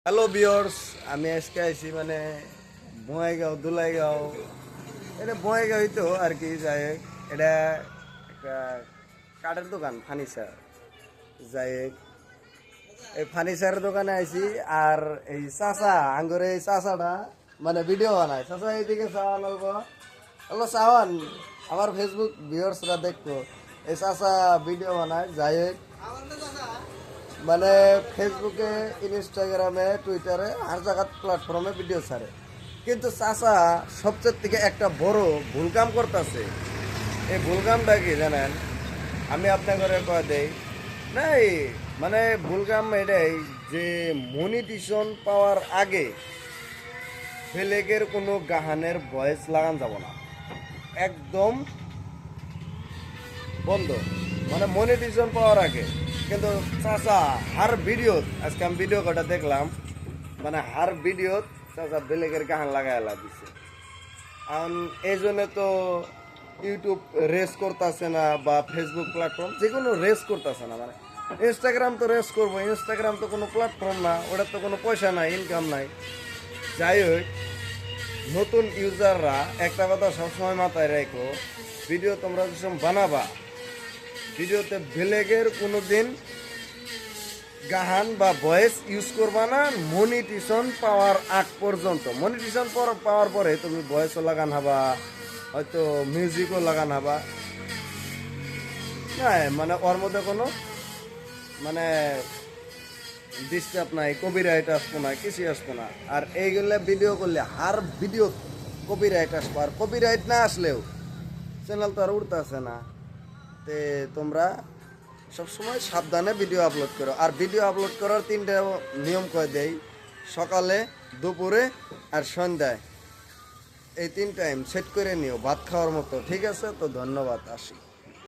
Hello viewers, আমি আজকে আইছি মানে বঙাইগাঁও দুলাইগাঁও। এটা বঙাইগাঁওই তো আর কি। যাই হোক, এটা একটা কাঠের দোকান, ফার্নিচার। যাই হোক, এই ফার্নিচারের দোকানে আইছি। আর এই চাচা আঙ্গুরে, এই চাচাটা মানে ভিডিও বানায়। চাচা এইদিকে চাওয়ান অল্প অল্প চাওয়ান, আমার ফেসবুক ভিউয়ার্সরা দেখতো। এই চাচা ভিডিও বানায়। যাই হোক, মানে ফেসবুকে, ইনস্টাগ্রামে, টুইটারে আর জায়গার প্ল্যাটফর্মে ভিডিও ছাড়ে। কিন্তু চাচা সবচেয়ে থেকে একটা বড় ভুল কাম করতেছে। এই ভুল কামটা কি জানেন? আমি আপনাকে কয়ে দেই নাই, মানে ভুল কাম এটাই যে মনিটিশন পাওয়ার আগে ফেলেকের কোনো গাহানের ভয়েস লাগান যাব না, একদম বন্ধ, মানে মনিটাইজেশন পাওয়ার আগে। কিন্তু চাচা হার ভিডিও, আজকে আমি ভিডিও কটা দেখলাম, মানে হার ভিডিও চাচা বেলেগের গাহান লাগাই দিছে। কারণ এই জন্য তো ইউটিউব রেস করতেছে না, বা ফেসবুক প্ল্যাটফর্ম যে কোনো রেস করতেছে না। মানে ইনস্টাগ্রাম তো রেস করবো, ইনস্টাগ্রাম তো কোনো প্ল্যাটফর্ম না, ওটার তো কোনো পয়সা নাই, ইনকাম নাই। যাই হোক, নতুন ইউজাররা একটা কথা সবসময় মাথায় রেখো, ভিডিও তোমরা যখন বানাবা, ভিডিওতে বেলেগের কোনো দিন গাহান বা ভয়েস ইউজ করবা না মনিটিশন পাওয়ার আগ পর্যন্ত। মনিটিশন পাওয়ার পরে তুমি ভয়েসও লাগান হবা, হয়তো মিউজিকও লাগান হবা। না মানে ওর মধ্যে কোনো মানে ডিস্টার্ব নাই, কপিরাইট আসবো না, কিছুই আসবো না। আর এইগুলো ভিডিও করলে আর ভিডিও কপিরাইট আসবো, আর কপিরাইট না আসলেও চ্যানেল তো আর উঠতে আসে না। তে তোমরা সবসময় সাবধানে ভিডিও আপলোড করো। আর ভিডিও আপলোড করার 3টা নিয়ম কয়ে দেই: সকালে, দুপুরে আর সন্ধ্যায়। এই 3 টাইম সেট করে নিও ভাত খাওয়ার মতো। ঠিক আছে, তো ধন্যবাদ, আসি।